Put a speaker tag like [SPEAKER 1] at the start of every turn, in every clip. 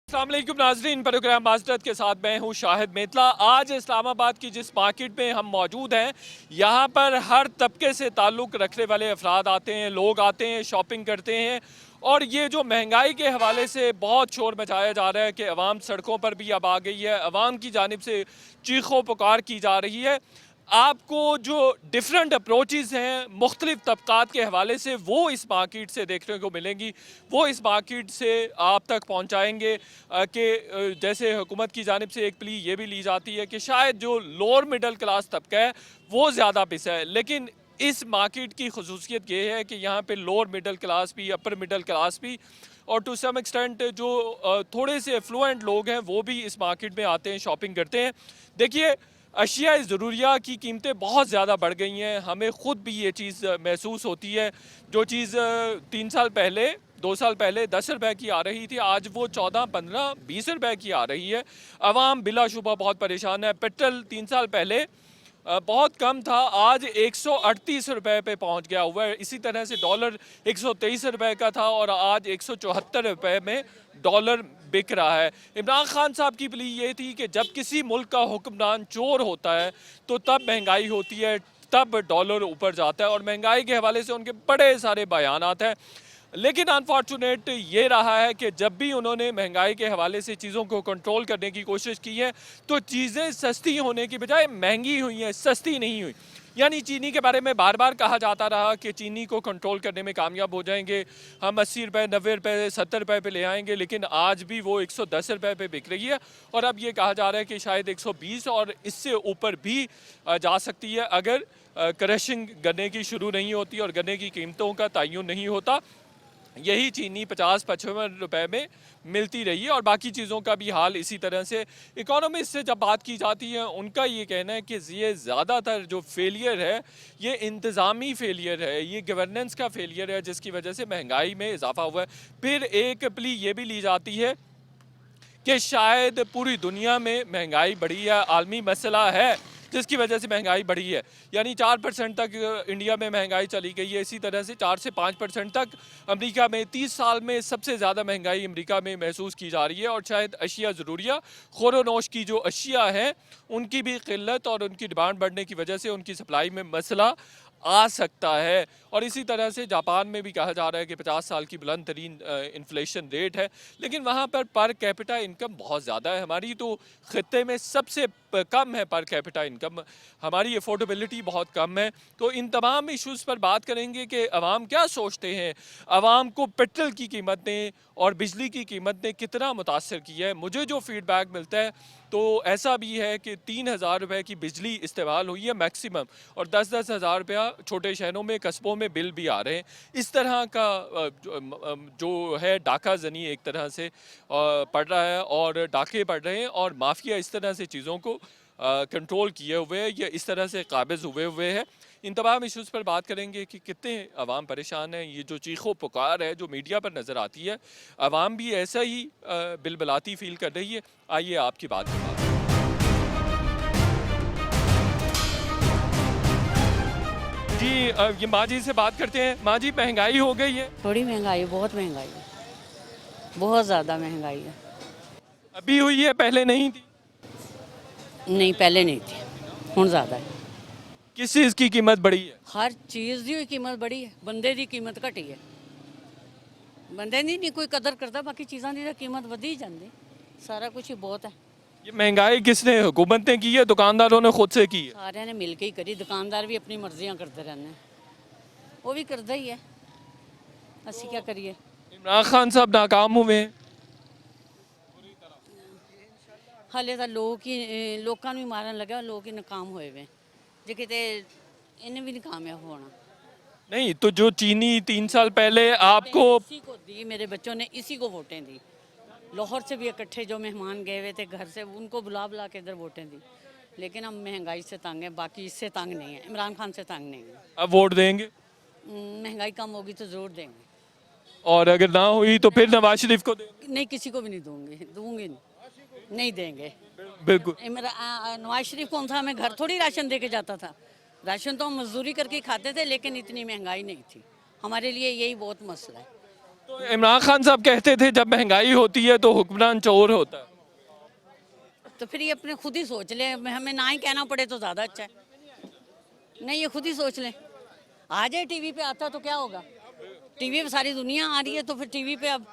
[SPEAKER 1] अस्सलाम वालेकुम नाज़रीन, प्रोग्राम मास्टर्स के साथ मैं हूं शाहिद मेतला। आज इस्लामाबाद की जिस मार्केट में हम मौजूद हैं, यहां पर हर तबके से ताल्लुक़ रखने वाले अफराद आते हैं, लोग आते हैं, शॉपिंग करते हैं। और ये जो महंगाई के हवाले से बहुत शोर मचाया जा रहा है कि अवाम सड़कों पर भी अब आ गई है, अवाम की जानिब से चीखों पुकार की जा रही है। आपको जो डिफरेंट अप्रोचेज़ हैं मुख्तलिफ तबक़ात के हवाले से, वो इस मार्केट से देखने को मिलेंगी, वो इस मार्केट से आप तक पहुँचाएँगे कि जैसे हुकूमत की जानिब से एक प्ली ये भी ली जाती है कि शायद जो लोअर मिडल क्लास तबका है वो ज़्यादा पिसा है, लेकिन इस मार्केट की खसूसियत ये है कि यहाँ पे लोअर मिडल क्लास भी, अपर मिडल क्लास भी और टू सम एक्सटेंट जो थोड़े से एफ्लुएंट लोग हैं वो भी इस मार्केट में आते हैं, शॉपिंग करते हैं। देखिए, अशिया ज़रूरिया की कीमतें बहुत ज़्यादा बढ़ गई हैं, हमें ख़ुद भी ये चीज़ महसूस होती है। जो चीज़ 3 साल पहले 2 साल पहले 10 रुपए की आ रही थी, आज वो 14, 15, 20 रुपए की आ रही है। अवाम बिलाशुबा बहुत परेशान है। पेट्रोल 3 साल पहले बहुत कम था, आज 138 रुपए पे पहुंच गया हुआ है। इसी तरह से डॉलर 123 रुपए का था और आज 174 रुपए में डॉलर बिक रहा है। इमरान खान साहब की प्ली ये थी कि जब किसी मुल्क का हुक्मरान चोर होता है तो तब महंगाई होती है, तब डॉलर ऊपर जाता है, और महंगाई के हवाले से उनके बड़े सारे बयानात हैं। लेकिन अनफॉर्चुनेट ये रहा है कि जब भी उन्होंने महंगाई के हवाले से चीज़ों को कंट्रोल करने की कोशिश की है तो चीज़ें सस्ती होने की बजाय महंगी हुई हैं, सस्ती नहीं हुई। यानी चीनी के बारे में बार बार कहा जाता रहा कि चीनी को कंट्रोल करने में कामयाब हो जाएंगे, हम 80 रुपये, 90 रुपये, 70 रुपये पे ले आएंगे, लेकिन आज भी वो 110 रुपये पे बिक रही है। और अब ये कहा जा रहा है कि शायद 120 और इससे ऊपर भी जा सकती है अगर क्रशिंग गन्ने की शुरू नहीं होती और गन्ने की कीमतों का तयन नहीं होता। यही चीनी 50-55 रुपए में मिलती रही है और बाकी चीज़ों का भी हाल इसी तरह से। इकोनॉमिस्ट से जब बात की जाती है, उनका ये कहना है कि ये ज़्यादातर जो फेलियर है ये इंतज़ामी फेलियर है, ये गवर्नेंस का फेलियर है, जिसकी वजह से महंगाई में इजाफा हुआ है। फिर एक प्ली ये भी ली जाती है कि शायद पूरी दुनिया में महंगाई बढ़ी है, आलमी मसला है जिसकी वजह से महंगाई बढ़ी है। यानी 4% तक इंडिया में महंगाई चली गई है, इसी तरह से 4 से 5% तक अमेरिका में 30 साल में सबसे ज़्यादा महंगाई अमेरिका में महसूस की जा रही है। और शायद अशिया ज़रूरिया, खोरोनोश की जो अशिया हैं उनकी भी किल्लत और उनकी डिमांड बढ़ने की वजह से उनकी सप्लाई में मसला आ सकता है। और इसी तरह से जापान में भी कहा जा रहा है कि 50 साल की बुलंद तरीन इन्फ्लेशन रेट है, लेकिन वहाँ पर कैपिटा इनकम बहुत ज़्यादा है। हमारी तो ख़ित्ते में सबसे कम है पर कैपिटा इनकम, हमारी अफोर्डेबिलिटी बहुत कम है। तो इन तमाम इश्यूज़ पर बात करेंगे कि अवाम क्या सोचते हैं, अवाम को पेट्रोल की कीमतें और बिजली की कीमत ने कितना मुतासर किया है। मुझे जो फीडबैक मिलता है तो ऐसा भी है कि 3000 रुपये की बिजली इस्तेमाल हुई है मैक्सिमम, और 10-10 हज़ार रुपया छोटे शहरों में, कस्बों में बिल भी आ रहे हैं। इस तरह का जो है डाका जनी एक तरह से पड़ रहा है और डाके पड़ रहे हैं और माफिया इस तरह से चीज़ों को कंट्रोल किए हुए है या इस तरह से काबिज हुए हैं। इन तमाम इश्यूज़ पर बात करेंगे कि कितने अवाम परेशान हैं। ये जो चीखो पुकार है जो मीडिया पर नज़र आती है, अवाम भी ऐसा ही बिलबलाती फील कर रही है। आइए आपकी बात की बात। जी ये माँ जी से बात करते हैं। माँ जी, महंगाई हो गई है?
[SPEAKER 2] थोड़ी महंगाई है, बहुत महंगाई है, बहुत ज़्यादा महंगाई है।
[SPEAKER 1] अभी हुई है, पहले नहीं थी?
[SPEAKER 2] नहीं, पहले नहीं थी, हुण ज़्यादा है।
[SPEAKER 1] किस चीज़ की कीमत बढ़ी है?
[SPEAKER 2] हर चीज़ की कीमत बढ़ी है, बंदे की कीमत घटी है। बंदे ਦੀ नहीं कोई कदर करता, बाकी चीज़ों की तो कीमत वधी जाती, सारा कुछ ही बहुत है।
[SPEAKER 1] ये महंगाई किसने, हुकूमत ने की है, दुकानदारों ने खुद से की है?
[SPEAKER 2] सारे ने मिल के ही करी, दुकानदार भी अपनी मर्जियाँ करते रहते हैं, वो भी करता ही है, असी क्या करिए।
[SPEAKER 1] इमरान खान साहब नाकाम हुए हैं।
[SPEAKER 2] हाले तो लोगों भी मारन लगे, लोग ही नाकाम हुए हुए, जे किते इन्हें भी नहीं कामयाब होना।
[SPEAKER 1] नहीं तो जो चीनी 3 साल पहले आपको
[SPEAKER 2] इसी को दी, मेरे बच्चों ने इसी को वोटें दी। लाहौर से भी इकट्ठे जो मेहमान गए हुए थे घर से, उनको बुला बुला के इधर वोटें दी। लेकिन हम महंगाई से तंग हैं, बाकी इससे तंग नहीं है, इमरान खान से तंग नहीं है।
[SPEAKER 1] अब वोट देंगे?
[SPEAKER 2] महंगाई कम होगी तो ज़रूर देंगे,
[SPEAKER 1] और अगर ना हुई तो फिर नवाज शरीफ को देंगे?
[SPEAKER 2] नहीं, किसी को भी नहीं दूंगी नहीं देंगे।
[SPEAKER 1] बिल्कुल।
[SPEAKER 2] नवाज शरीफ कौन सा हमें घर थोड़ी राशन दे के जाता था, राशन तो हम मजदूरी करके खाते थे, लेकिन इतनी महंगाई नहीं थी। हमारे लिए यही बहुत मसला है।
[SPEAKER 1] तो इमरान खान साहब कहते थे जब महंगाई होती है तो हुक्मरान चोर होता है।
[SPEAKER 2] तो फिर ये अपने खुद ही सोच ले, हमें ना ही कहना पड़े तो ज़्यादा अच्छा है। नहीं, ये खुद ही सोच लें। आ जाए टीवी पे, आता तो क्या होगा, टीवी पे सारी दुनिया आ रही है तो फिर टीवी पे अब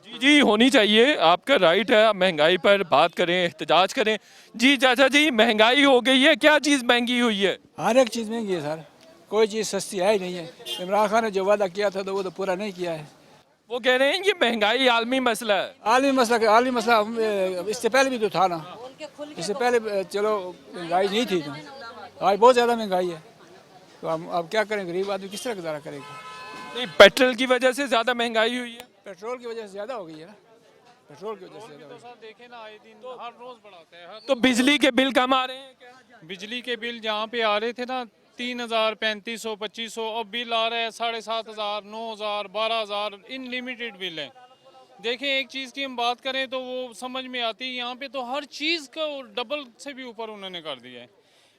[SPEAKER 1] जी जी, होनी चाहिए, आपका राइट है, आप महंगाई पर बात करें, एहतजाज करें। जी चाचा जी, महंगाई हो गई है, क्या चीज़ महंगी हुई है?
[SPEAKER 3] हर एक चीज़ महंगी है सर, कोई चीज़ सस्ती है ही नहीं है। इमरान खान ने जो वादा किया था तो वो तो पूरा नहीं किया है।
[SPEAKER 1] वो कह रहे हैं ये महंगाई आलमी मसला है।
[SPEAKER 3] आलमी मसला इससे पहले भी तो था ना। इससे पहले चलो महंगाई नहीं थी, तो आज बहुत ज़्यादा महंगाई है। तो हम अब क्या करें, गरीब आदमी किस तरह गुजारा करेगा।
[SPEAKER 1] नहीं, पेट्रोल की वजह से ज़्यादा महंगाई हुई है।
[SPEAKER 3] पेट्रोल की वजह से ज़्यादा हो गई है ना, पेट्रोल की वजह से ज़्यादा हो गई है।
[SPEAKER 4] देखे ना, आए दिन हर रोज बढ़ाते हैं।
[SPEAKER 1] तो बिजली के बिल कम आ रहे हैं क्या?
[SPEAKER 4] बिजली के बिल जहाँ पे आ रहे थे ना 3,000, 3,500, 2,500, अब बिल आ रहा है 7,500, 9,000, 12,000, इनलिमिटेड बिल है। देखें, एक चीज़ की हम बात करें तो वो समझ में आती है, यहाँ पे तो हर चीज़ का डबल से भी ऊपर उन्होंने कर दिया है।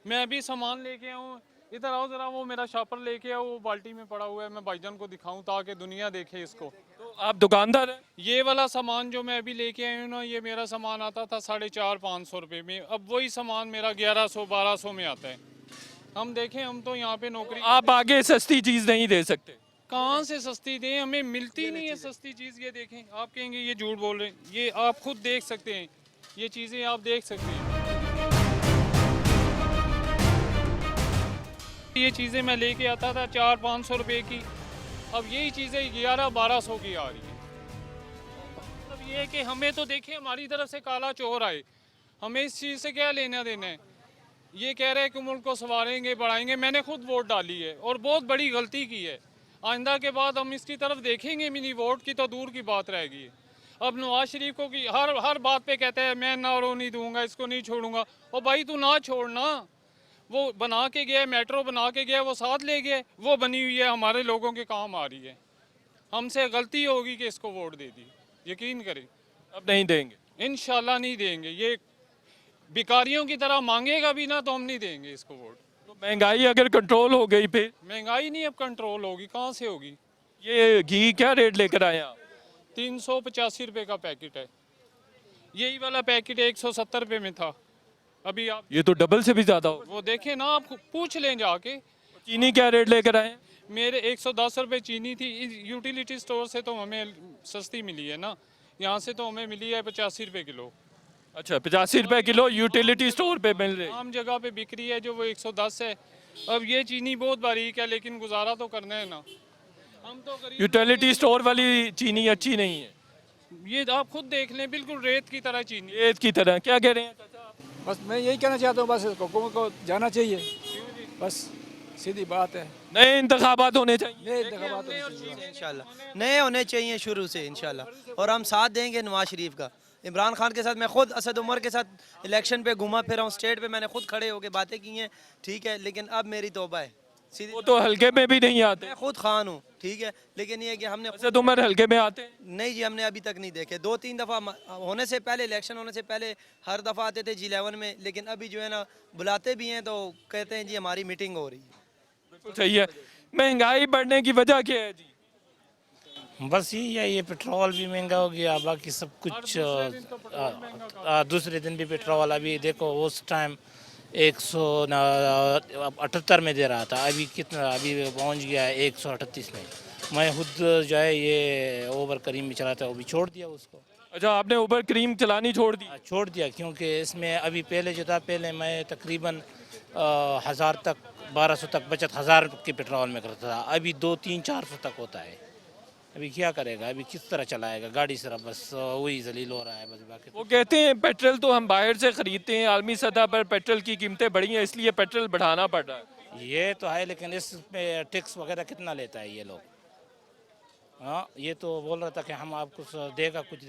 [SPEAKER 4] मैं अभी सामान लेके आऊँ, इधर आओ ज़रा, वो मेरा शॉपर लेके आओ, वो बाल्टी में पड़ा हुआ है, मैं भाईजान को दिखाऊं ताकि दुनिया देखे इसको।
[SPEAKER 1] तो आप दुकानदार हैं?
[SPEAKER 4] ये वाला सामान जो मैं अभी लेके आई हूँ ना, ये मेरा सामान आता था 450-500 रुपये में, अब वही सामान मेरा 1100-1200 में आता है। हम देखें, हम तो यहाँ पे नौकरी,
[SPEAKER 1] आप आगे सस्ती चीज़ नहीं दे सकते।
[SPEAKER 4] कहाँ से सस्ती दें, हमें मिलती नहीं है सस्ती चीज़। ये देखें, आप कहेंगे ये झूठ बोल रहे हैं, ये आप खुद देख सकते हैं, ये चीज़ें आप देख सकते हैं। ये चीज़ें मैं लेके आता था 400-500 रुपये की, अब यही चीज़ें 1100-1200 की आ रही है। मतलब ये है कि हमें तो देखें, हमारी तरफ से काला चोर आए, हमें इस चीज़ से क्या लेना देना है। ये कह रहे हैं कि मुल्क को संवारेंगे, बढ़ाएंगे। मैंने खुद वोट डाली है और बहुत बड़ी गलती की है। आइंदा के बाद हम इसकी तरफ देखेंगे भी नहीं, वोट की तो दूर की बात रहेगी। अब नवाज शरीफ को की हर बात पे कहते हैं मैं नारो नहीं दूंगा, इसको नहीं छोड़ूंगा। और भाई तू ना छोड़ना, वो बना के गया, मेट्रो बना के गया, वो साथ ले गया, वो बनी हुई है, हमारे लोगों के काम आ रही है। हमसे गलती होगी कि इसको वोट दे दी, यकीन करें।
[SPEAKER 1] अब नहीं देंगे।
[SPEAKER 4] इंशाल्लाह नहीं देंगे। ये भिखारियों की तरह मांगेगा भी ना तो हम नहीं देंगे इसको वोट।
[SPEAKER 1] तो महंगाई अगर कंट्रोल हो गई फिर?
[SPEAKER 4] महंगाई नहीं अब कंट्रोल होगी, कहाँ से होगी।
[SPEAKER 1] ये घी क्या रेट लेकर आए आप?
[SPEAKER 4] 385 रुपये का पैकेट है, यही वाला पैकेट 170 रुपये में था। अभी आप
[SPEAKER 1] ये तो डबल से भी ज़्यादा हो।
[SPEAKER 4] वो देखें ना, आप पूछ लें जाके।
[SPEAKER 1] चीनी क्या रेट लेकर आए?
[SPEAKER 4] मेरे 110 रुपये चीनी थी, यूटिलिटी स्टोर से तो हमें सस्ती मिली है ना, यहाँ से तो हमें मिली है 85 रुपये किलो।
[SPEAKER 1] अच्छा, 85 रुपए किलो यूटिलिटी स्टोर पे मिल रही है।
[SPEAKER 4] आम जगह पे बिक्री है जो वो 110 है। अब ये चीनी बहुत बारीक है, लेकिन गुजारा तो करना है ना। हम तो गरीब,
[SPEAKER 1] यूटिलिटी स्टोर वाली चीनी अच्छी नहीं है,
[SPEAKER 4] ये आप खुद देख लें, बिल्कुल रेत की तरह चीनी।
[SPEAKER 1] रेत की तरह। क्या कह रहे हैं चाचा आप?
[SPEAKER 3] बस मैं यही कहना चाहता हूँ, बस हुकूमत को जाना चाहिए, बस सीधी बात है।
[SPEAKER 1] नए इंतखाबात होने चाहिए।
[SPEAKER 3] ये इंतखाबात होने चाहिए।
[SPEAKER 5] इंशाल्लाह नए होने चाहिए शुरू से इंशाल्लाह, और हम साथ देंगे नवाज शरीफ का। इमरान खान के साथ मैं खुद असद उमर के साथ इलेक्शन पे घुमा फिरा हूँ, स्टेट पे मैंने खुद खड़े होकर बातें की हैं, ठीक है, लेकिन अब मेरी तौबा है सीधी।
[SPEAKER 1] वो तो हल्के में भी नहीं आते।
[SPEAKER 5] मैं खुद खान हूँ, ठीक है, लेकिन ये है कि हमने
[SPEAKER 1] असद उमर हल्के में आते हैं।
[SPEAKER 5] नहीं जी, हमने अभी तक नहीं देखे। 2-3 दफ़ा होने से पहले, इलेक्शन होने से पहले हर दफ़ा आते थे G11 में, लेकिन अभी जो है ना बुलाते भी हैं तो कहते हैं जी हमारी मीटिंग हो रही है।
[SPEAKER 1] बिल्कुल सही है। महंगाई बढ़ने की वजह क्या है जी?
[SPEAKER 6] बस यही है, ये पेट्रोल भी महंगा हो गया, बाकी सब कुछ दूसरे दिन भी पेट्रोल। अभी देखो उस टाइम 178 में दे रहा था, अभी कितना, अभी पहुंच गया है 138 में। मैं खुद जो है ये ओवर करीम में चलाता, वो भी छोड़ दिया उसको।
[SPEAKER 1] अच्छा, आपने ऊबर क्रीम चलानी छोड़ दी?
[SPEAKER 6] छोड़ दिया क्योंकि इसमें अभी पहले जो था, पहले मैं तकरीबन 1000 तक, 1200 तक बचत 1000 के पेट्रोल में करता था, अभी 200-300-400 तक होता है। अभी क्या करेगा, अभी किस तरह चलाएगा गाड़ी, सिर्फ बस वही जलील हो रहा है बस। बाकी
[SPEAKER 1] वो कहते हैं पेट्रोल तो हम बाहर से खरीदते हैं, आलमी सतह पर पेट्रोल की कीमतें बढ़ी हैं, इसलिए पेट्रोल बढ़ाना पड़ रहा है।
[SPEAKER 6] ये तो है, लेकिन इसमें टैक्स वगैरह कितना लेता है ये लोग। हाँ, ये तो बोल रहा था कि हम आपको देगा, कुछ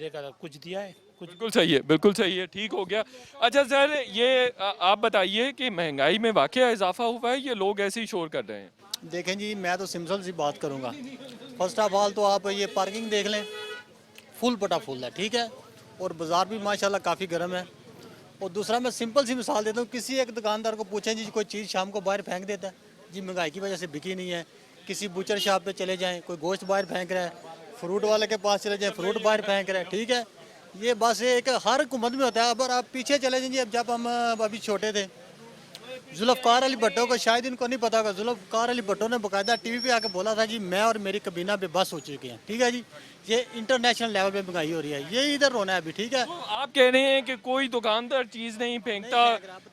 [SPEAKER 6] दिया है कुछ।
[SPEAKER 1] बिल्कुल सही है, बिल्कुल सही है, ठीक हो गया। अच्छा सर, ये आप बताइए कि महंगाई में वाकई इजाफा हुआ है, ये लोग ऐसे ही शोर कर रहे हैं?
[SPEAKER 7] देखें जी, मैं तो सिंपल सी बात करूंगा। फर्स्ट ऑफ ऑल तो आप ये पार्किंग देख लें, फुल पटा फुल है, ठीक है, और बाज़ार भी माशाल्लाह काफ़ी गर्म है। और दूसरा मैं सिंपल सी मिसाल देता हूँ, किसी एक दुकानदार को पूछें जी कोई चीज़ शाम को बाहर फेंक देता है जी, महंगाई की वजह से बिकी नहीं है। किसी बूचर शॉप पे चले जाएं, कोई गोश्त बाहर फेंक रहा है, फ्रूट वाले के पास चले जाए, फ्रूट बाहर फेंक रहे हैं, ठीक है। ये बस एक हर हुकूमत में होता है। अब आप पीछे चले जाइए, अब जब हम अभी छोटे थे, जुल्फ़कार अली भट्टो को शायद इनको नहीं पता होगा, जुल्फ़कार अली भट्टो ने बाकायदा टीवी पे आके बोला था जी मैं और मेरी कबीना बेबस हो चुके हैं, ठीक है जी। ये इंटरनेशनल लेवल पे महंगाई हो रही है, ये इधर होना है अभी, ठीक है।
[SPEAKER 1] तो आप कह रहे हैं कि कोई दुकानदार चीज़ नहीं फेंकता,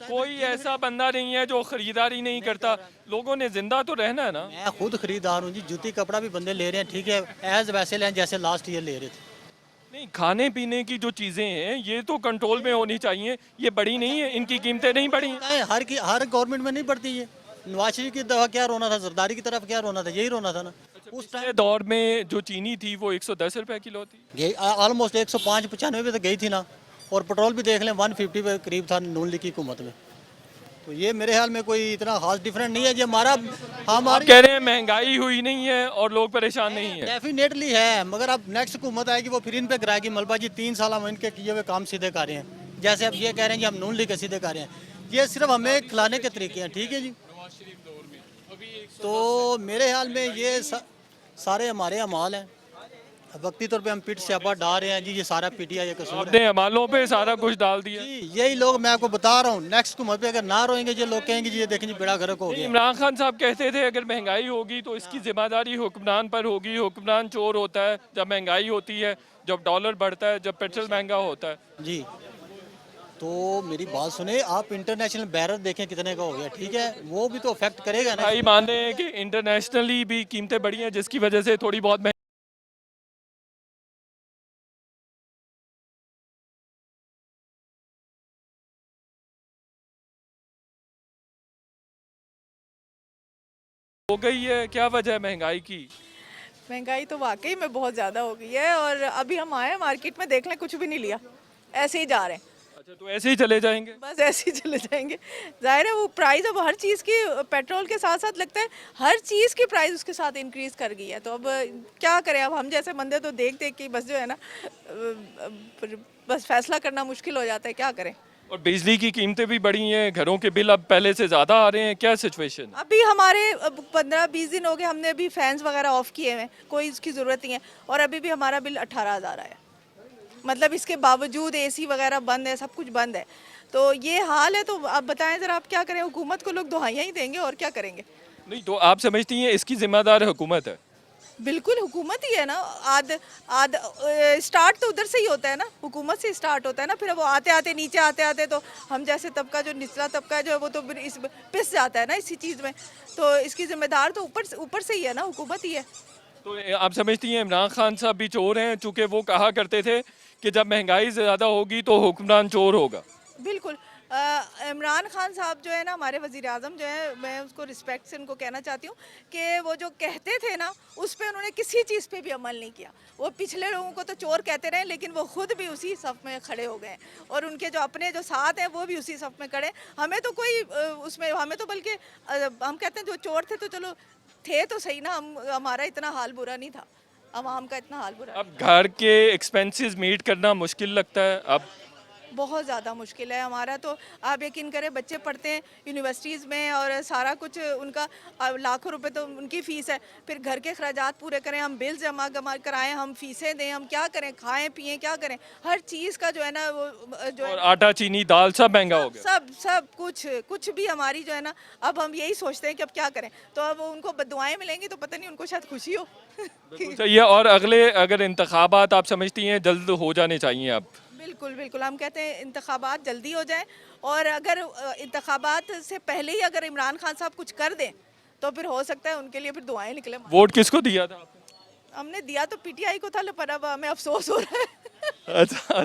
[SPEAKER 1] कोई ऐसा बंदा नहीं है जो खरीदारी नहीं करता, लोगों ने जिंदा तो रहना है ना।
[SPEAKER 7] मैं खुद खरीदार हूँ जी, जूती कपड़ा भी बंदे ले रहे हैं, ठीक है, एज वैसे लें जैसे लास्ट ईयर ले रहे थे।
[SPEAKER 1] नहीं, खाने पीने की जो चीज़ें हैं ये तो कंट्रोल में होनी चाहिए, ये बढ़ी नहीं है, इनकी कीमतें नहीं बढ़ी हैं।
[SPEAKER 7] हर गवर्नमेंट में नहीं बढ़ती ये। नवाज शरीफ की दफा क्या रोना था, जरदारी की तरफ क्या रोना था, यही रोना था ना। उस
[SPEAKER 1] पिछले दौर में जो चीनी थी वो 110 रुपए किलो थी।
[SPEAKER 7] ऑलमोस्ट 105-95 पे तो गई थी ना। और पेट्रोल भी देख लें 150 पे करीब था नून लीग की हुकूमत में। तो ये मेरे ख्याल में कोई इतना खास डिफरेंट नहीं है जी। हमारा
[SPEAKER 1] आप
[SPEAKER 7] हमारी
[SPEAKER 1] कह रहे हैं महंगाई हुई नहीं है और लोग परेशान नहीं है।
[SPEAKER 7] डेफिनेटली है, मगर अब नेक्स्ट हुकूमत आएगी वो फिर इन पे गिराएगी। मलबा जी 3 साल हम इनके किए हुए काम सीधे कर रहे हैं। जैसे अब ये कह रहे हैं जी हम नून लीग के सीधे कर रहे हैं, ये सिर्फ हमें खिलाने के तरीके हैं, ठीक है जी। तो मेरे ख्याल में ये सारे हमारे अमाल हैं। वक्ती तौर पे हम पीठ से आपा डाल रहे हैं जी, ये सारा पीटीआई का कसूर है
[SPEAKER 1] आपने अमालों पे सारा कुछ डाल दिया।
[SPEAKER 7] जी। यही लोग, मैं आपको बता रहा हूँ, नेक्स्ट हुकूमत पे अगर ना रोएंगे ये लोग कहेंगे जी ये देखें जी बेड़ा गर्क हो गया।
[SPEAKER 1] इमरान खान साहब कहते थे अगर महंगाई होगी तो इसकी जिम्मेदारी हुक्मरान पर होगी, हुक्मरान चोर होता है जब महंगाई होती है, जब डॉलर बढ़ता है, जब पेट्रोल महंगा होता है।
[SPEAKER 7] जी। तो मेरी बात सुने, आप इंटरनेशनल बैरर देखें कितने का हो गया, ठीक है, वो भी तो अफेक्ट करेगा ना।
[SPEAKER 1] भाई मान रहे हैं कि इंटरनेशनली भी कीमतें बढ़ी हैं जिसकी वजह से थोड़ी बहुत हो गई है। क्या वजह है महंगाई की?
[SPEAKER 8] महंगाई तो वाकई में बहुत ज़्यादा हो गई है। और अभी हम आए मार्केट में, देख लें कुछ भी नहीं लिया, ऐसे ही जा रहे हैं,
[SPEAKER 1] अच्छा, तो ऐसे ही चले जाएंगे?
[SPEAKER 8] बस ऐसे ही चले जाएंगे। जाहिर है वो प्राइस अब हर चीज़ की, पेट्रोल के साथ साथ लगता है हर चीज़ की प्राइस उसके साथ इंक्रीज़ कर गई है। तो अब क्या करें, अब हम जैसे बंदे तो देख देख के बस जो है ना, बस फैसला करना मुश्किल हो जाता है, क्या करें।
[SPEAKER 1] और बिजली की कीमतें भी बढ़ी हैं, घरों के बिल अब पहले से ज़्यादा आ रहे हैं, क्या सिचुएशन है?
[SPEAKER 8] अभी हमारे 15-20 दिन हो गए, हमने अभी फैंस वगैरह ऑफ किए हुए हैं, कोई इसकी ज़रूरत नहीं है। और अभी भी हमारा बिल 18,000 आया, मतलब इसके बावजूद एसी वगैरह बंद है, सब कुछ बंद है। तो ये हाल है। तो आप बताएं ज़रा, आप क्या करें? हुकूमत को लोग दुहाइयाँ ही देंगे और क्या करेंगे।
[SPEAKER 1] नहीं, तो आप समझती हैं इसकी जिम्मेदार हुकूमत है?
[SPEAKER 8] बिल्कुल हुकूमत ही है ना। आद स्टार्ट तो उधर से ही होता है ना, हुकूमत से स्टार्ट होता है ना। फिर वो आते आते नीचे आते आते तो हम जैसे तबका, जो निचला तबका है जो है, वो तो फिर इस पिस जाता है ना इसी चीज़ में। तो इसकी जिम्मेदार तो ऊपर से ही है ना, हुकूमत ही है।
[SPEAKER 1] तो आप समझती हैं इमरान खान साहब भी चोर हैं, चूँकि वो कहा करते थे कि जब महंगाई ज़्यादा होगी तो हुक्मरान चोर होगा?
[SPEAKER 8] बिल्कुल। इमरान खान साहब जो है ना, हमारे वज़ीर आज़म जो है, मैं उसको रिस्पेक्ट से उनको कहना चाहती हूँ कि वो जो कहते थे ना, उस पर उन्होंने किसी चीज़ पे भी अमल नहीं किया। वो पिछले लोगों को तो चोर कहते रहे, लेकिन वो खुद भी उसी सफ़ में खड़े हो गए, और उनके जो अपने जो साथ हैं वो भी उसी सफ़ में खड़े। हमें तो कोई उसमें, हमें तो बल्कि हम कहते हैं जो चोर थे तो चलो थे तो सही ना, हमारा इतना हाल बुरा नहीं था, आवाम का इतना हाल बुरा।
[SPEAKER 1] अब घर के एक्सपेंसेस मीट करना मुश्किल लगता है अब?
[SPEAKER 8] बहुत ज़्यादा मुश्किल है हमारा तो। आप यकीन करें, बच्चे पढ़ते हैं यूनिवर्सिटीज़ में और सारा कुछ उनका, लाखों रुपए तो उनकी फ़ीस है। फिर घर के अखराजात पूरे करें, हम बिल जमा कराएं, हम फ़ीसें दें, हम क्या करें, खाएं पिएं क्या करें। हर चीज़ का जो है ना, वो जो
[SPEAKER 1] और
[SPEAKER 8] है,
[SPEAKER 1] आटा चीनी दाल सब महंगा हो गया।
[SPEAKER 8] सब कुछ भी हमारी जो है ना, अब हम यही सोचते हैं कि अब क्या करें। तो अब उनको बदुआएं मिलेंगी तो पता नहीं उनको शायद खुशी हो।
[SPEAKER 1] बिल्कुल सही है। और अगले अगर इंतखाबात आप समझती हैं जल्द हो जाने चाहिए अब?
[SPEAKER 8] बिल्कुल बिल्कुल, हम कहते हैं इंतखाबात जल्दी हो जाए, और अगर इंतखाबात से पहले ही अगर इमरान खान साहब कुछ कर दें तो फिर हो सकता है उनके लिए फिर दुआएं निकले।
[SPEAKER 1] वोट किसको दिया था आपने?
[SPEAKER 8] हमने दिया तो पीटीआई को था, पर अब हमें अफसोस हो रहा है।
[SPEAKER 1] अच्छा,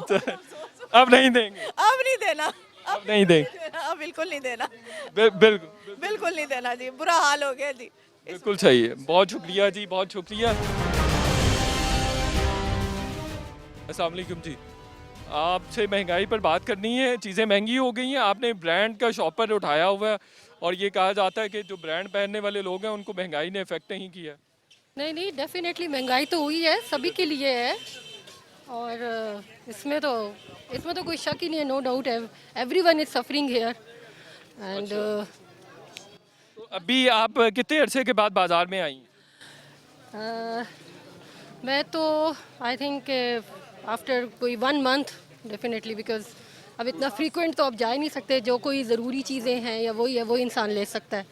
[SPEAKER 1] अब नहीं देंगे?
[SPEAKER 8] अब नहीं देना,
[SPEAKER 1] अब नहीं देंगे?
[SPEAKER 8] अब बिल्कुल नहीं देना,
[SPEAKER 1] बिल्कुल
[SPEAKER 8] बिल्कुल नहीं देना जी, बुरा हाल हो गया जी।
[SPEAKER 1] बिल्कुल सही है। बहुत शुक्रिया जी, बहुत शुक्रिया। अस्सलाम वालेकुम जी, आपसे महंगाई पर बात करनी है। चीज़ें महंगी हो गई हैं, आपने ब्रांड का शॉपर उठाया हुआ है और ये कहा जाता है कि जो ब्रांड पहनने वाले लोग हैं उनको महंगाई ने इफेक्ट नहीं किया।
[SPEAKER 9] नहीं नहीं, डेफिनेटली महंगाई तो हुई है, सभी के लिए है। और इसमें तो कोई शक ही नहीं है, नो डाउट है, everyone is suffering here. And
[SPEAKER 1] तो अभी आप कितने अरसे के बाद बाज़ार में आई हैं?
[SPEAKER 9] मैं तो आई थिंक आफ्टर कोई 1 मंथ डेफिनेटली, बिकॉज अब इतना फ्रीक्वेंट तो अब जा ही नहीं सकते, जो कोई ज़रूरी चीज़ें हैं या वही है वो इंसान ले सकता है,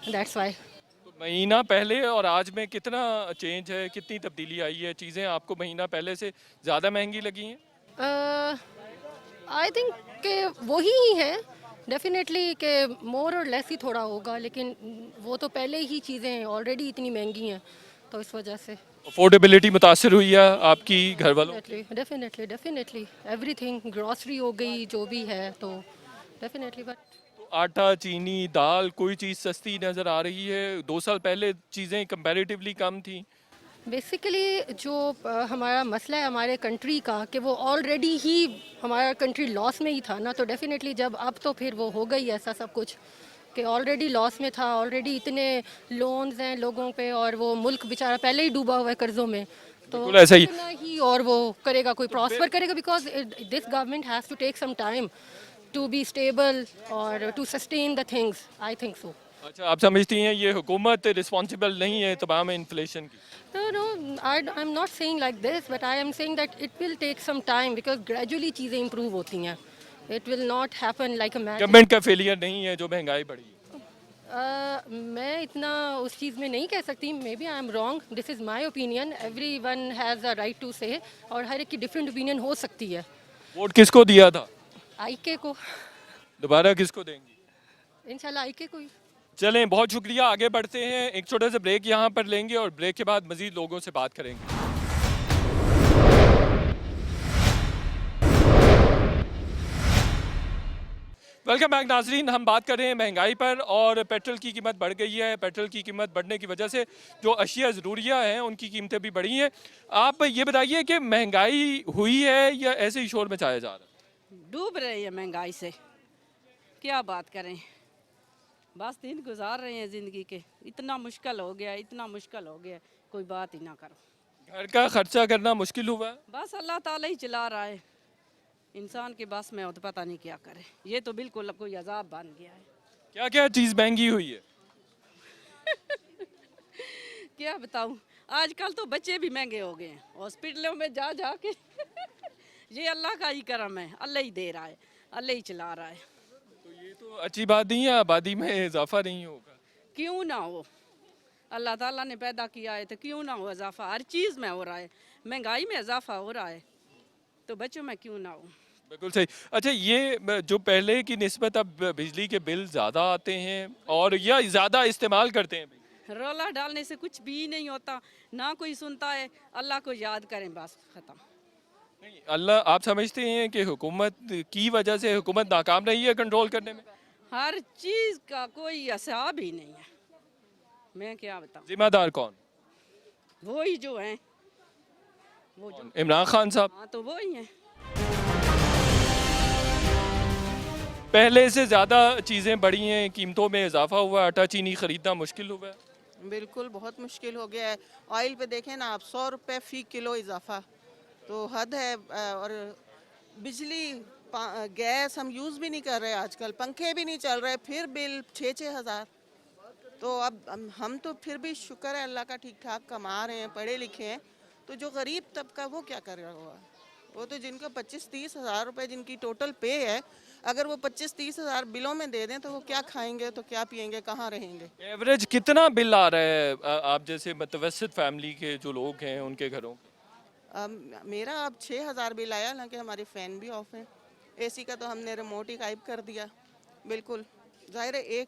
[SPEAKER 9] दैट्स वाई।
[SPEAKER 1] तो महीना पहले और आज में कितना चेंज है, कितनी तब्दीली आई है? चीज़ें आपको महीना पहले से ज़्यादा महंगी लगी हैं?
[SPEAKER 9] आई थिंक कि वही ही है डेफिनेटली, कि मोर और लेस ही थोड़ा होगा, लेकिन वो तो पहले ही चीज़ें ऑलरेडी इतनी महंगी हैं, तो इस वजह से
[SPEAKER 1] अफोर्डेबिलिटी मुतासर हुई है आपकी घर वालों?
[SPEAKER 9] डेफिनेटली डेफिनेटली एवरीथिंग, ग्रॉसरी हो गई जो भी है, तो डेफिनेटली। बट
[SPEAKER 1] तो आटा, चीनी, दाल, कोई चीज़ सस्ती नज़र आ रही है? 2 साल पहले चीज़ें कंपैरेटिवली कम थी।
[SPEAKER 9] बेसिकली जो हमारा मसला है हमारे कंट्री का, कि वो ऑलरेडी ही हमारा कंट्री लॉस में ही था ना, तो डेफिनेटली जब अब तो फिर वो हो गई ऐसा सब कुछ कि ऑलरेडी लॉस में था, ऑलरेडी इतने लोन्स हैं लोगों पे, और वो मुल्क बेचारा पहले ही डूबा हुआ है कर्ज़ों में, तो
[SPEAKER 1] बिल्कुल ऐसा ही।
[SPEAKER 9] इतना ही और वो करेगा, कोई प्रॉस्पर करेगा, because this government has to take some time to be stable और to sustain the things, I think so.
[SPEAKER 1] अच्छा, आप समझती हैं ये हुकूमत रिस्पॉन्सिबल नहीं है तमाम इन्फ्लेशन की?
[SPEAKER 9] No, I'm not saying like this, but I am saying that it will take some time because gradually चीज़ें improve होती हैं. It will not happen like a magic.
[SPEAKER 1] Government का फेलियर नहीं है जो महंगाई बढ़ी है?
[SPEAKER 9] मैं इतना उस चीज़ में नहीं कह सकती, maybe I am wrong, this is my opinion, everyone has a right to say, और हर एक की डिफरेंट ओपिनियन हो सकती है।
[SPEAKER 1] वोट किसको दिया था?
[SPEAKER 9] आईके को,
[SPEAKER 1] दोबारा किसको देंगी?
[SPEAKER 9] इंशाल्लाह आईके को ही।
[SPEAKER 1] चलें, बहुत शुक्रिया। आगे बढ़ते हैं, एक छोटा सा ब्रेक यहाँ पर लेंगे और ब्रेक के बाद मज़ीद लोगों से बात करेंगे। वेलकम बैक नाजरीन, हम बात कर रहे हैं महंगाई पर, और पेट्रोल की कीमत बढ़ गई है। पेट्रोल की कीमत बढ़ने की वजह से जो अशिया ज़रूरिया हैं उनकी कीमतें भी बढ़ी हैं। आप ये बताइए कि महंगाई हुई है या ऐसे ही शोर मचाया जा रहा है?
[SPEAKER 2] डूब रहे हैं महंगाई से, क्या बात करें, बस दिन गुजार रहे हैं ज़िंदगी के, इतना मुश्किल हो गया, इतना मुश्किल हो गया, कोई बात ही ना करो।
[SPEAKER 1] घर का खर्चा करना मुश्किल हुआ है?
[SPEAKER 2] बस अल्लाह ताला ही चला रहा है, इंसान के बस में हो तो पता नहीं क्या करे, ये तो बिल्कुल कोई अजाब बन गया है।
[SPEAKER 1] क्या क्या चीज़ महंगी हुई है?
[SPEAKER 2] क्या बताऊं, आजकल तो बच्चे भी महंगे हो गए हैं, हॉस्पिटलों में जा जा के ये अल्लाह का ही करम है, अल्लाह ही दे रहा है, अल्लाह ही चला रहा है।
[SPEAKER 1] ये तो अच्छी बात नहीं है, आबादी में इजाफा नहीं होगा।
[SPEAKER 2] क्यों ना हो, अल्लाह ताला ने पैदा किया है तो क्यों ना हो इजाफा, हर चीज़ में हो रहा है, महंगाई में इजाफा हो रहा है, तो बच्चों में क्यों ना हो।
[SPEAKER 1] बिल्कुल सही। अच्छा, ये जो पहले की निस्बत अब बिजली के बिल ज़्यादा आते हैं और या ज़्यादा इस्तेमाल करते हैं?
[SPEAKER 2] रोला डालने से कुछ भी नहीं होता, ना कोई सुनता है, अल्लाह को याद करें बस, ख़त्म।
[SPEAKER 1] नहीं, अल्लाह, आप समझते हैं कि हुकूमत की वजह से हुकूमत नाकाम रही है कंट्रोल करने में?
[SPEAKER 2] हर चीज़ का कोई हिसाब ही नहीं है, मैं क्या बताऊँ।
[SPEAKER 1] जिम्मेदार कौन?
[SPEAKER 2] वो ही जो हैं, वो जो,
[SPEAKER 1] इमरान खान साहब।
[SPEAKER 2] हाँ तो वो ही हैं।
[SPEAKER 1] पहले से ज़्यादा चीज़ें बढ़ी हैं, कीमतों में इजाफा हुआ है, आटा चीनी ख़रीदना मुश्किल हुआ है।
[SPEAKER 10] बिल्कुल बहुत मुश्किल हो गया है। ऑयल पे देखें ना आप, 100 रुपये फ़ी किलो इजाफा तो हद है। और बिजली गैस हम यूज़ भी नहीं कर रहे आजकल, पंखे भी नहीं चल रहे, फिर बिल 6-6 हज़ार। तो अब हम तो फिर भी शुक्र है अल्लाह का, ठीक ठाक कमा रहे हैं, पढ़े लिखे हैं, तो जो गरीब तबका वो क्या कर रहा हुआ, वो तो जिनको 25-30 हज़ार रुपये जिनकी टोटल पे है, अगर वो 25-30 हज़ार बिलों में दे दें तो वो क्या खाएंगे, तो क्या पिएंगे, कहाँ रहेंगे।
[SPEAKER 1] एवरेज कितना बिल आ रहा है आप जैसे मतवसत फैमिली के जो लोग हैं उनके घरों?
[SPEAKER 10] मेरा अब 6 हज़ार बिल आया, हालांकि हमारे फ़ैन भी ऑफ है, एसी का तो हमने रिमोट ही गायब कर दिया। बिल्कुल ज़ाहिर है, एक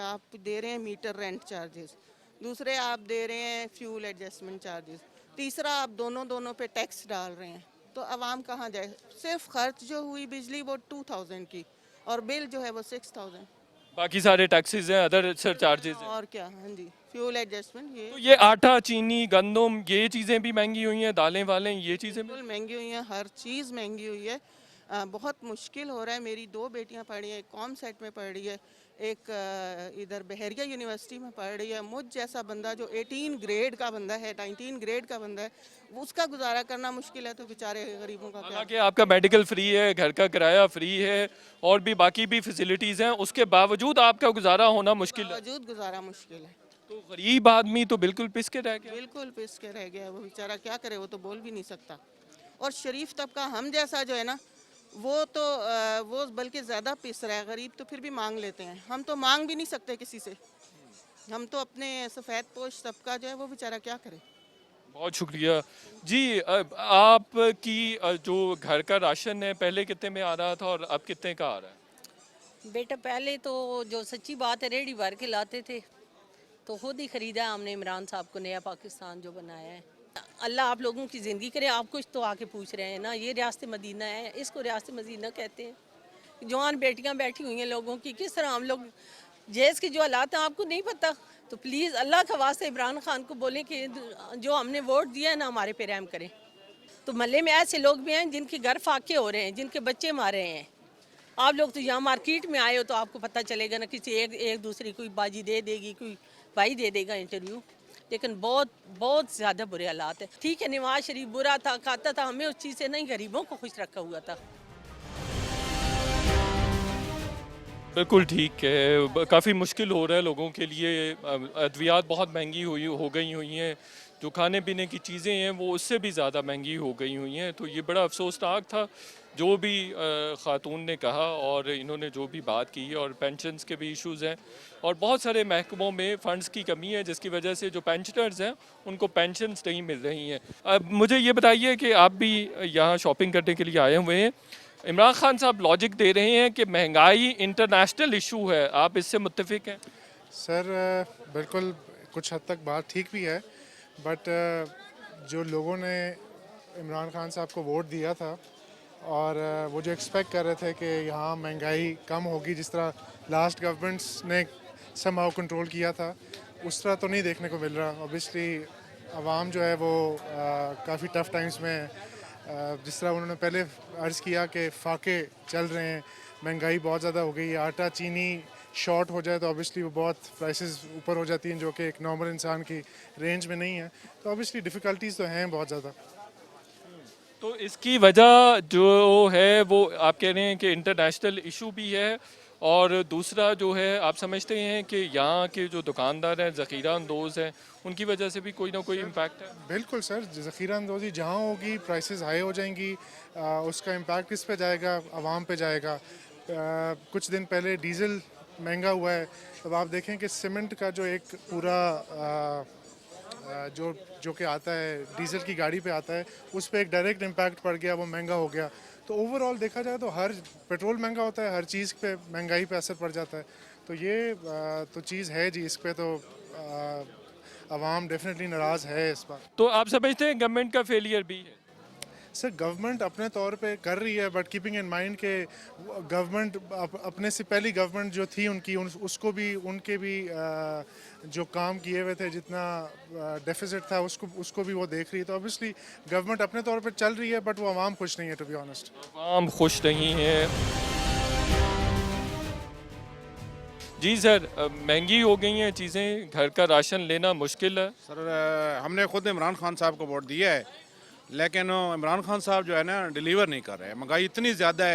[SPEAKER 10] आप दे रहे हैं मीटर रेंट चार्जेस, दूसरे आप दे रहे हैं फ्यूल एडजस्टमेंट चार्जेस, तीसरा आप दोनों पे टैक्स डाल रहे हैं, तो आवाम कहाँ जाए। सिर्फ खर्च जो हुई बिजली वो 2000 की, और बिल जो है वो 6000।
[SPEAKER 1] बाकी सारे टैक्सेस हैं, अदर सर चार्जेस हैं।
[SPEAKER 10] और क्या, हाँ जी, फ्यूल एडजस्टमेंट।
[SPEAKER 1] तो ये आटा, चीनी, गंदम, ये चीज़ें भी महंगी हुई हैं, दालें वालें, ये चीज़ें
[SPEAKER 10] बिल्कुल महंगी हुई हैं, हर चीज़ महंगी हुई है। बहुत मुश्किल हो रहा है। मेरी 2 बेटियां पढ़ी हैं, एक कॉमसेट में पढ़ रही है, एक इधर बहरिया यूनिवर्सिटी में पढ़ रही है। मुझ जैसा बंदा जो 18 ग्रेड का बंदा है, 19 ग्रेड का बंदा है, उसका गुजारा करना मुश्किल है, तो बेचारे गरीबों का क्या।
[SPEAKER 1] हालांकि आपका मेडिकल फ्री है, घर का किराया फ्री है और भी बाकी भी फैसिलिटीज़ हैं, उसके बावजूद आपका गुजारा होना मुश्किल है।
[SPEAKER 10] बावजूद गुजारा मुश्किल है।
[SPEAKER 1] तो गरीब आदमी तो बिल्कुल पिस के रह गया।
[SPEAKER 10] बिल्कुल पिस के रह गया वो बेचारा, क्या करे, वो तो बोल भी नहीं सकता। और शरीफ तबका हम जैसा जो है ना, वो तो वो बल्कि ज़्यादा पिस रहा है। गरीब तो फिर भी मांग लेते हैं, हम तो मांग भी नहीं सकते किसी से। हम तो अपने सफ़ेद पोश तबका जो है वो बेचारा क्या करे।
[SPEAKER 1] बहुत शुक्रिया जी। आपकी जो घर का राशन है पहले कितने में आ रहा था और अब कितने का आ रहा है?
[SPEAKER 2] बेटा पहले तो जो सच्ची बात है रेडी भर के लाते थे, तो खुद ही खरीदा हमने इमरान साहब को, नया पाकिस्तान जो बनाया है। अल्लाह आप लोगों की ज़िंदगी करे। आप कुछ तो आके पूछ रहे हैं ना, ये रियासत मदीना है, इसको रियासत मदीना कहते हैं। जवान बेटियां बैठी हुई हैं लोगों की, किस तरह हम लोग जैस की जो हालात हैं आपको नहीं पता। तो प्लीज़ अल्लाह का वास्ते इमरान खान को बोलें कि जो हमने वोट दिया है ना, हमारे पे रहम करें। तो महल्ले में ऐसे लोग भी हैं जिनके घर फाके हो रहे हैं, जिनके बच्चे मारे हैं। आप लोग तो यहाँ मार्केट में आए हो तो आपको पता चलेगा ना, किसी एक दूसरी कोई बाजी दे देगी, कोई भाई दे देगा इंटरव्यू। लेकिन बहुत बहुत ज़्यादा बुरे हालात है। ठीक है, नवाज शरीफ बुरा था, खाता था, हमें उस चीज़ से नहीं, गरीबों को खुश रखा हुआ था।
[SPEAKER 1] बिल्कुल ठीक है। काफ़ी मुश्किल हो रहा है लोगों के लिए। अद्वियात बहुत महंगी हो गई हुई हैं, जो खाने पीने की चीज़ें हैं वो उससे भी ज़्यादा महंगी हो गई हुई हैं। तो ये बड़ा अफसोसनाक था जो भी ख़ातून ने कहा और इन्होंने जो भी बात की। और पेंशन्स के भी इश्यूज़ हैं और बहुत सारे महकमों में फ़ंड्स की कमी है, जिसकी वजह से जो पेंशनर्स हैं उनको पेंशन्स नहीं मिल रही हैं। अब मुझे ये बताइए कि आप भी यहाँ शॉपिंग करने के लिए आए हुए हैं। इमरान खान साहब लॉजिक दे रहे हैं कि महंगाई इंटरनेशनल इशू है, आप इससे मुत्तफिक हैं?
[SPEAKER 11] सर बिल्कुल कुछ हद तक बात ठीक भी है, बट जो लोगों ने इमरान खान साहब को वोट दिया था और वो जो एक्सपेक्ट कर रहे थे कि यहाँ महंगाई कम होगी, जिस तरह लास्ट गवर्नमेंट्स ने समहाउ कंट्रोल किया था, उस तरह तो नहीं देखने को मिल रहा। ऑब्वियसली आवाम जो है वो काफ़ी टफ़ टाइम्स में है। जिस तरह उन्होंने पहले अर्ज़ किया कि फाके चल रहे हैं, महंगाई बहुत ज़्यादा हो गई है, आटा चीनी शॉर्ट हो जाए तो ऑब्वियसली वो बहुत प्राइसेस ऊपर हो जाती हैं, जो कि एक नॉर्मल इंसान की रेंज में नहीं है। तो ऑब्वियसली डिफ़िकल्टीज़ तो हैं बहुत ज़्यादा।
[SPEAKER 1] तो इसकी वजह जो है वो आप कह रहे हैं कि इंटरनेशनल इशू भी है, और दूसरा जो है आप समझते हैं कि यहाँ के जो दुकानदार हैं, ज़ख़ीरा अंदोज़ हैं, उनकी वजह से भी कोई ना कोई इम्पैक्ट है?
[SPEAKER 11] बिल्कुल सर, ज़ख़ीरा अंदोज़ी जहाँ होगी प्राइसेस हाई हो जाएंगी, उसका इम्पैक्ट किस पे जाएगा? आवाम पे जाएगा। कुछ दिन पहले डीज़ल महंगा हुआ है, तब आप देखें कि सीमेंट का जो एक पूरा जो कि आता है डीज़ल की गाड़ी पे आता है, उस पर एक डायरेक्ट इम्पैक्ट पड़ गया, वो महंगा हो गया। तो ओवरऑल देखा जाए तो हर पेट्रोल महंगा होता है, हर चीज़ पे महंगाई पे असर पड़ जाता है। तो ये तो चीज़ है जी, इस पे तो आवाम डेफिनेटली नाराज़ है इस बार।
[SPEAKER 1] तो आप समझते हैं गवर्नमेंट का फेलियर भी है?
[SPEAKER 11] सर गवर्नमेंट अपने तौर पे कर रही है, बट कीपिंग इन माइंड के गवर्नमेंट अपने से पहली गवर्नमेंट जो थी उनकी उसको भी उनके भी जो काम किए हुए थे, जितना डेफिसिट था उसको भी वो देख रही है। तो ऑब्वियसली गवर्नमेंट अपने तौर पे चल रही है, बट वो आवाम खुश नहीं है, टू बी ऑनेस्ट।
[SPEAKER 1] आवाम खुश नहीं है जी। सर महंगी हो गई हैं चीज़ें, घर का राशन लेना मुश्किल है।
[SPEAKER 12] सर हमने खुद इमरान खान साहब को वोट दिया है, लेकिन इमरान खान साहब जो है ना डिलीवर नहीं कर रहे हैं। महंगाई इतनी ज़्यादा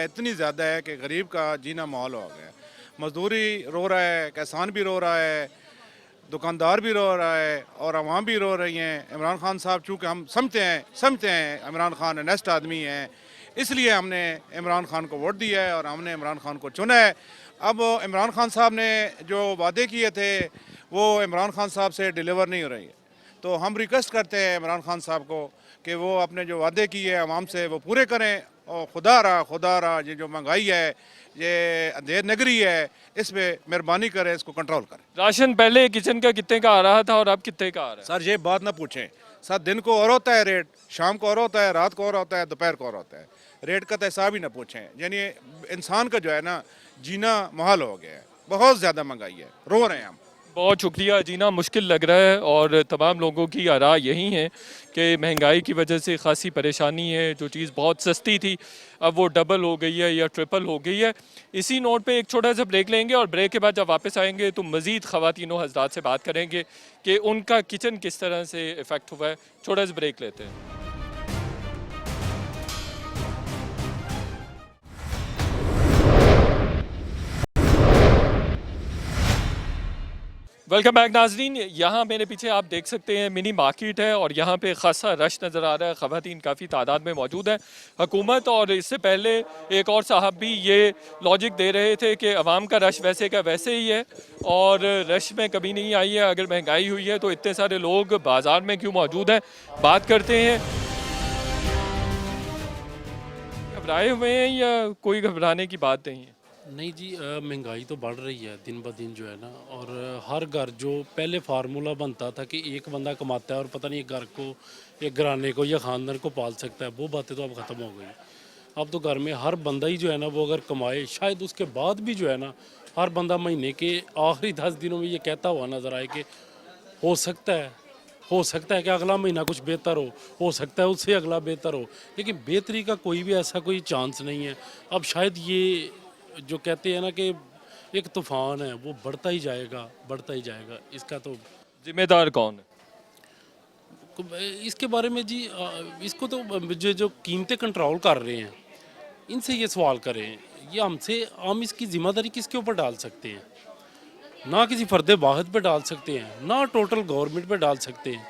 [SPEAKER 12] है कि गरीब का जीना महल हो गया है। मजदूरी रो रहा है, किसान भी रो रहा है, दुकानदार भी रो रहा है और आवाम भी रो रही हैं। इमरान खान साहब चूँकि हम समझते हैं इमरान खान नेस्ट आदमी हैं, इसलिए हमने इमरान खान को वोट दिया है और हमने इमरान खान को चुना है। अब इमरान खान साहब ने जो वादे किए थे वो इमरान खान साहब से डिलीवर नहीं हो रही है। तो हम रिक्वेस्ट करते हैं इमरान खान साहब को कि वो अपने जो वादे किए आवाम से वो पूरे करें, और खुदा रहा ये जो महंगाई है, ये अंधेर नगरी है, इस पर मेहरबानी करें, इसको कंट्रोल करें।
[SPEAKER 1] राशन पहले किचन का कितने का आ रहा था और अब कितने का आ रहा है?
[SPEAKER 12] सर ये बात ना पूछें सर, दिन को और होता है रेट, शाम को और होता है, रात को और होता है, दोपहर को और होता है। रेट का तो हिसाब ही ना पूछें। यानी इंसान का जो है ना जीना मुहाल हो गया है, बहुत ज़्यादा महंगाई है, रो रहे हैं हम।
[SPEAKER 1] बहुत शुक्रिया। जीना मुश्किल लग रहा है और तमाम लोगों की आरा यही है कि महंगाई की वजह से ख़ासी परेशानी है। जो चीज़ बहुत सस्ती थी अब वो डबल हो गई है या ट्रिपल हो गई है। इसी नोट पे एक छोटा सा ब्रेक लेंगे और ब्रेक के बाद जब वापस आएंगे तो मज़ीद ख़वातीनों हज़रात से बात करेंगे कि उनका किचन किस तरह से इफ़ेक्ट हुआ है। छोटा सा ब्रेक लेते हैं। वेलकम बैक नाजरीन। यहाँ मेरे पीछे आप देख सकते हैं मिनी मार्केट है और यहाँ पे खासा रश नज़र आ रहा है। ख़वातीन काफ़ी तादाद में मौजूद हैं। हुकूमत और इससे पहले एक और साहब भी ये लॉजिक दे रहे थे कि अवाम का रश वैसे का वैसे ही है और रश में कभी नहीं आई है। अगर महंगाई हुई है तो इतने सारे लोग बाज़ार में क्यों मौजूद हैं, बात करते हैं। घबराए हुए हैं या कोई घबराने की बात नहीं है?
[SPEAKER 13] नहीं जी, महंगाई तो बढ़ रही है दिन ब दिन जो है ना, और हर घर जो पहले फार्मूला बनता था कि एक बंदा कमाता है और पता नहीं एक घर को, एक घराने को या ख़ानदान को पाल सकता है, वो बातें तो अब ख़त्म हो गई। अब तो घर में हर बंदा ही जो है ना वो अगर कमाए, शायद उसके बाद भी जो है ना हर बंदा महीने के आखिरी 10 दिनों में ये कहता हुआ नज़र आए कि हो सकता है कि अगला महीना कुछ बेहतर हो सकता है उससे अगला बेहतर हो, लेकिन बेहतरी का कोई भी ऐसा कोई चांस नहीं है। अब शायद ये जो कहते हैं ना कि एक तूफान है वो बढ़ता ही जाएगा। इसका तो
[SPEAKER 1] जिम्मेदार कौन है?
[SPEAKER 13] इसके बारे में जी इसको तो जो कीमतें कंट्रोल कर रहे हैं इनसे ये सवाल करें, ये हम इसकी जिम्मेदारी किसके ऊपर डाल सकते हैं? ना किसी फर्द वाहिद पे डाल सकते हैं, ना टोटल गवर्नमेंट पे डाल सकते हैं।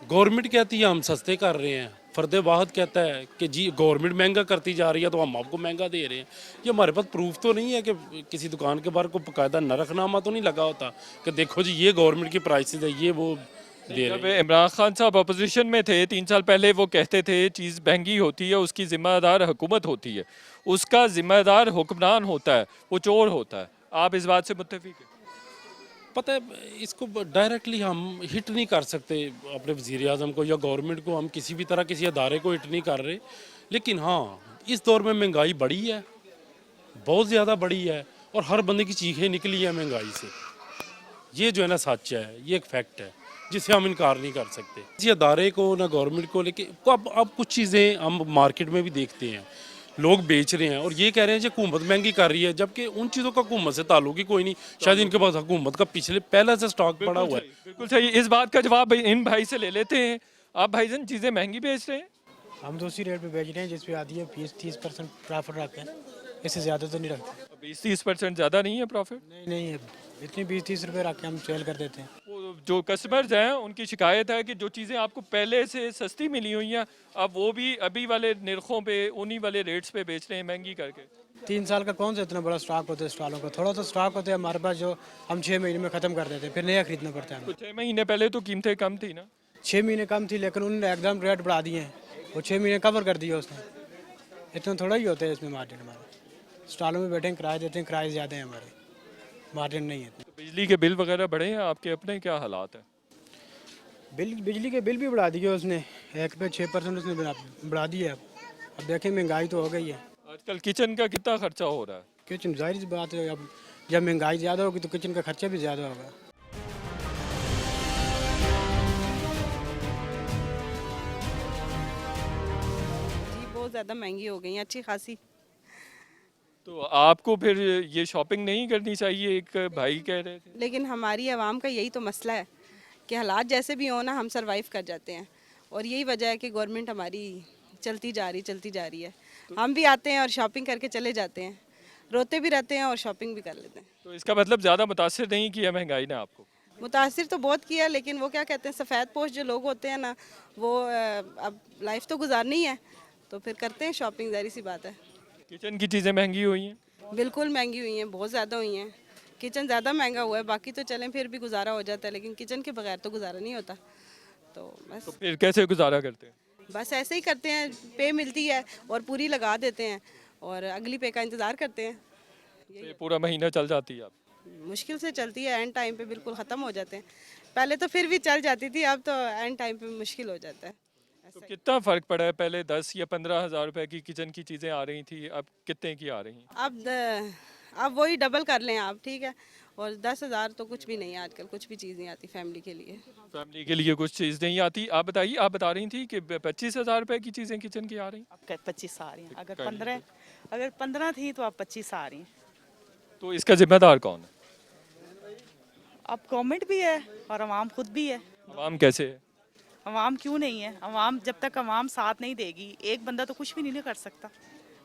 [SPEAKER 13] गवर्नमेंट कहती है हम सस्ते कर रहे हैं, फर्द वाहिद कहता है कि जी गवर्नमेंट महंगा करती जा रही है तो हम आपको महंगा दे रहे हैं। ये हमारे पास प्रूफ तो नहीं है कि किसी दुकान के बाहर को बाकायदा नरखनामा तो नहीं लगा होता कि देखो जी ये गवर्नमेंट की प्राइसेस है, ये वो दे
[SPEAKER 1] जब
[SPEAKER 13] रहे हैं।
[SPEAKER 1] इमरान खान साहब अपोजिशन में थे 3 साल पहले, वो कहते थे चीज़ महंगी होती है उसकी जिम्मेदार हुकूमत होती है, उसका जिम्मेदार हुक्मरान होता है, वो चोर होता है। आप इस बात से मुत्तफिक हैं?
[SPEAKER 13] पता है, इसको डायरेक्टली हम हिट नहीं कर सकते अपने वज़ीर आज़म को या गवर्नमेंट को, हम किसी भी तरह किसी अदारे को हिट नहीं कर रहे। लेकिन हाँ, इस दौर में महंगाई बढ़ी है, बहुत ज़्यादा बढ़ी है और हर बंदे की चीखें निकली है महंगाई से। ये जो है ना सच है, ये एक फैक्ट है जिसे हम इनकार नहीं कर सकते किसी अदारे को ना गवर्नमेंट को। लेकिन अब कुछ चीज़ें हम मार्केट में भी देखते हैं, लोग बेच रहे हैं और ये कह रहे हैं कि हुकूमत महंगी कर रही है, जबकि उन चीज़ों का हुकूमत से ताल्लुक ही कोई नहीं। शायद इनके पास हुकूमत का पहले से स्टॉक पड़ा हुआ है।
[SPEAKER 1] बिल्कुल सही। इस बात का जवाब इन भाई से ले लेते हैं। आप भाईजान चीज़ें महंगी बेच रहे हैं?
[SPEAKER 14] हम तो उसी रेट पे बेच रहे हैं जिस पे आती है 20-30% प्रॉफिट रखते हैं, इससे ज़्यादा तो नहीं रखते।
[SPEAKER 1] 20-30% ज़्यादा नहीं है प्रॉफिट?
[SPEAKER 14] नहीं है, इतनी 20-30 रुपये रख के हम सेल कर देते हैं।
[SPEAKER 1] वो जो कस्टमर्स हैं उनकी शिकायत है कि जो चीज़ें आपको पहले से सस्ती मिली हुई हैं अब वो भी अभी वाले निरखों पे, उन्हीं वाले रेट्स पे बेच रहे हैं महंगी करके।
[SPEAKER 14] 3 साल का कौन सा इतना बड़ा स्टॉक होता है स्टॉलों का? थोड़ा तो स्टॉक होता है हमारे पास जो हम 6 महीने में ख़त्म कर देते हैं, फिर नया खरीदना पड़ता है हमें।
[SPEAKER 1] 6 महीने पहले तो कीमतें कम थी ना?
[SPEAKER 14] 6 महीने कम थी लेकिन उन्होंने एकदम रेट बढ़ा दिए हैं, वो 6 महीने कवर कर दिया उसने। इतना थोड़ा ही होता है इसमें मार्जिन। हमारा स्टॉलों में बैठे हैं, किराए देते हैं, किराए ज़्यादा हैं हमारे, मार्जिन नहीं है।
[SPEAKER 1] तो बिजली के बिल वगैरह बढ़े हैं आपके, अपने क्या हालात हैं?
[SPEAKER 14] बिजली के बिल भी बढ़ा दिए उसने, 1 पे 6% उसने बढ़ा दिया। अब देखें महंगाई तो हो गई है।
[SPEAKER 1] आजकल किचन का कितना खर्चा हो रहा है?
[SPEAKER 14] किचन जाहिर सी बात है, अब जब महंगाई ज़्यादा होगी तो किचन का खर्चा भी ज़्यादा होगा।
[SPEAKER 10] जी बहुत ज़्यादा महंगी हो गई हैं, अच्छी खासी।
[SPEAKER 1] तो आपको फिर ये शॉपिंग नहीं करनी चाहिए, एक भाई कह रहे थे।
[SPEAKER 10] लेकिन हमारी आवाम का यही तो मसला है कि हालात जैसे भी हो ना हम सरवाइव कर जाते हैं, और यही वजह है कि गवर्नमेंट हमारी चलती जा रही है। हम भी आते हैं और शॉपिंग करके चले जाते हैं, रोते भी रहते हैं और शॉपिंग भी कर लेते हैं।
[SPEAKER 1] तो इसका मतलब ज़्यादा मुतासिर नहीं किया महंगाई ने आपको?
[SPEAKER 10] मुतासिर तो बहुत किया, लेकिन वो क्या कहते हैं, सफ़ेद पोश जो लोग होते हैं ना, वो अब लाइफ तो गुजारनी है तो फिर करते हैं शॉपिंग, ज़ाहिर सी बात है।
[SPEAKER 1] किचन की चीज़ें महंगी हुई हैं?
[SPEAKER 10] बिल्कुल महंगी हुई हैं, बहुत ज़्यादा हुई हैं। किचन ज़्यादा महंगा हुआ है, बाकी तो चलें फिर भी गुजारा हो जाता है, लेकिन किचन के बगैर तो गुजारा नहीं होता। तो बस
[SPEAKER 1] तो फिर कैसे गुजारा करते हैं?
[SPEAKER 10] बस ऐसे ही करते हैं, पे मिलती है और पूरी लगा देते हैं और अगली पे का इंतज़ार करते हैं।
[SPEAKER 1] तो ये पूरा महीना चल जाती है आप?
[SPEAKER 10] मुश्किल से चलती है, एंड टाइम पे बिल्कुल ख़त्म हो जाते हैं। पहले तो फिर भी चल जाती थी, अब तो एंड टाइम पे मुश्किल हो जाता है।
[SPEAKER 1] तो कितना फ़र्क पड़ा है? पहले 10 या 15 हज़ार रुपए की किचन की चीज़ें आ रही थी, अब कितने की आ रही हैं?
[SPEAKER 10] अब वही डबल कर लें आप, ठीक है। और 10,000 तो कुछ भी नहीं है आजकल, कुछ भी चीज़ नहीं आती फैमिली के लिए।
[SPEAKER 1] फैमिली के लिए कुछ चीज़ नहीं आती। आप बताइए, आप बता रही थी कि 25,000 रुपए की चीज़ें किचन की आ रही?
[SPEAKER 15] अब 25 आ रही हैं, अगर 15 थी तो अब 25 आ रही हैं।
[SPEAKER 1] तो इसका जिम्मेदार कौन है?
[SPEAKER 15] अब गवर्नमेंट भी है और अवाम खुद भी है।
[SPEAKER 1] आवाम कैसे है?
[SPEAKER 15] अवाम क्यों नहीं है? अवाम जब तक अवाम साथ नहीं देगी, एक बंदा तो कुछ भी नहीं कर सकता।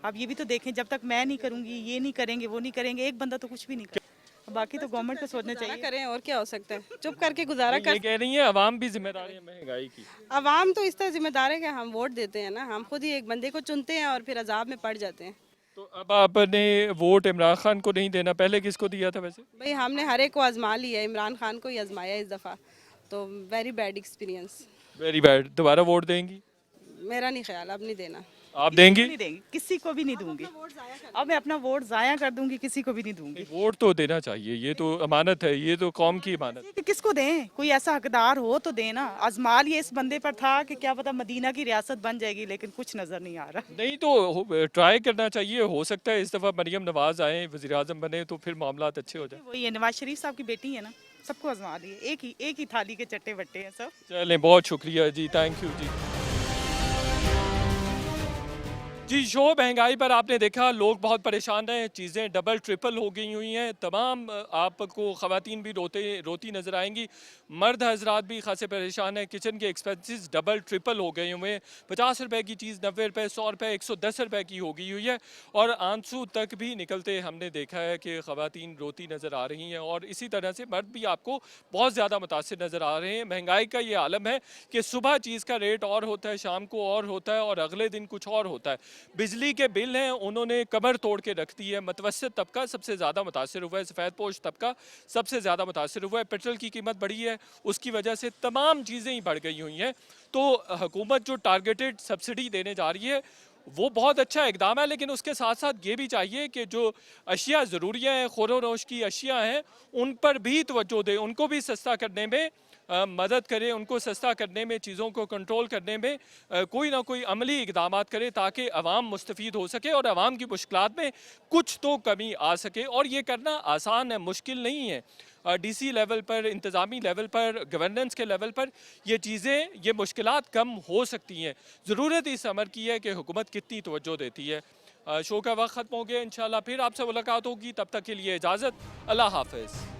[SPEAKER 15] आप ये भी तो देखें, जब तक मैं नहीं करूँगी, ये नहीं करेंगे, वो नहीं करेंगे, एक बंदा तो कुछ भी नहीं कर। बाकी तो गवर्नमेंट को सोचना चाहिए।
[SPEAKER 10] करें और क्या हो सकता है, चुप करके गुजारा
[SPEAKER 1] ये कह रही है अवाम भी जिम्मेदार है महंगाई की।
[SPEAKER 10] अवाम तो इस तरह जिम्मेदार है कि हम वोट देते हैं ना, हम खुद ही एक बंदे को चुनते हैं और फिर अजाब में पड़ जाते हैं।
[SPEAKER 1] तो अब आपने वोट इमरान खान को नहीं देना, पहले किसको दिया था वैसे?
[SPEAKER 10] भाई हमने हर एक को आजमा लिया है, इमरान खान को ही आजमाया इस दफ़ा, तो very bad experience.
[SPEAKER 1] Very bad. दोबारा वोट देंगी?
[SPEAKER 10] मेरा नहीं ख्याल, अब नहीं देना।
[SPEAKER 1] आप देंगी?
[SPEAKER 15] नहीं देंगी, किसी को भी नहीं दूंगी। अब मैं अपना वोट जाया कर दूंगी, किसी को भी नहीं दूंगी।
[SPEAKER 1] वोट तो देना चाहिए, ये तो अमानत है, ये तो कौम की अमानत।
[SPEAKER 15] कि किसको दें, कोई ऐसा हकदार हो तो देना। आजमा लिए इस बंदे पर था कि क्या पता मदीना की रियासत बन जाएगी, लेकिन कुछ नजर नहीं आ रहा।
[SPEAKER 1] नहीं तो ट्राई करना चाहिए, हो सकता है इस दफ़ा मरियम नवाज आए, वज़ीर आज़म बने, तो फिर मामलात अच्छे हो जाए।
[SPEAKER 15] वही है, नवाज शरीफ साहब की बेटी है ना, सबको आजमा लिए, एक ही थाली के चट्टे बट्टे हैं सब।
[SPEAKER 1] चलें, बहुत शुक्रिया जी, थैंक यू जी। जी, शो महंगाई पर आपने देखा, लोग बहुत परेशान हैं, चीज़ें डबल ट्रिपल हो गई हुई हैं। तमाम आपको ख़वातीन भी रोती नज़र आएंगी, मर्द हजरात भी खासे परेशान हैं। किचन के एक्सपेंसेस डबल ट्रिपल हो गए हुए हैं। 50 रुपए की चीज़ 90 रुपए, 100 रुपए, 110 रुपए की हो गई हुई है। और आंसू तक भी निकलते हमने देखा है कि ख़वातीन रोती नज़र आ रही हैं, और इसी तरह से मर्द भी आपको बहुत ज़्यादा मुतासिर नज़र आ रहे हैं। महंगाई का ये आलम है कि सुबह चीज़ का रेट और होता है, शाम को और होता है, और अगले दिन कुछ और होता है। बिजली के बिल हैं, उन्होंने कमर तोड़ के रख दी है। मतवसत तबका सबसे ज़्यादा मुतासिर हुआ है, सफ़ेद पोश तबका सबसे ज़्यादा मुतासिर हुआ है। पेट्रोल की कीमत बढ़ी है, उसकी वजह से तमाम चीज़ें ही बढ़ गई हुई हैं। तो हुकूमत जो टारगेटेड सब्सिडी देने जा रही है वो बहुत अच्छा इकदाम है, लेकिन उसके साथ साथ ये भी चाहिए कि जो अशिया ज़रूरियाँ हैं, खोरो नोश की अशिया हैं, उन पर भी तवज्जो दे, उनको भी सस्ता करने में मदद करे, उनको सस्ता करने में, चीज़ों को कंट्रोल करने में कोई ना कोई अमली इकदाम करे, ताकि अवाम मुस्तफ़ीद हो सके और अवाम की मुश्किलात में कुछ तो कमी आ सके। और ये करना आसान है, मुश्किल नहीं है। DC लेवल पर, इंतज़ामी लेवल पर, गवर्नेंस के लेवल पर ये चीज़ें, ये मुश्किलात कम हो सकती हैं। ज़रूरत इस अमर की है कि हुकूमत कितनी तवज्जो देती है। शो का वक्त ख़त्म हो गया, इंशाल्लाह फिर आपसे मुलाकात होगी, तब तक के लिए इजाज़त, अल्लाह हाफ़िज़।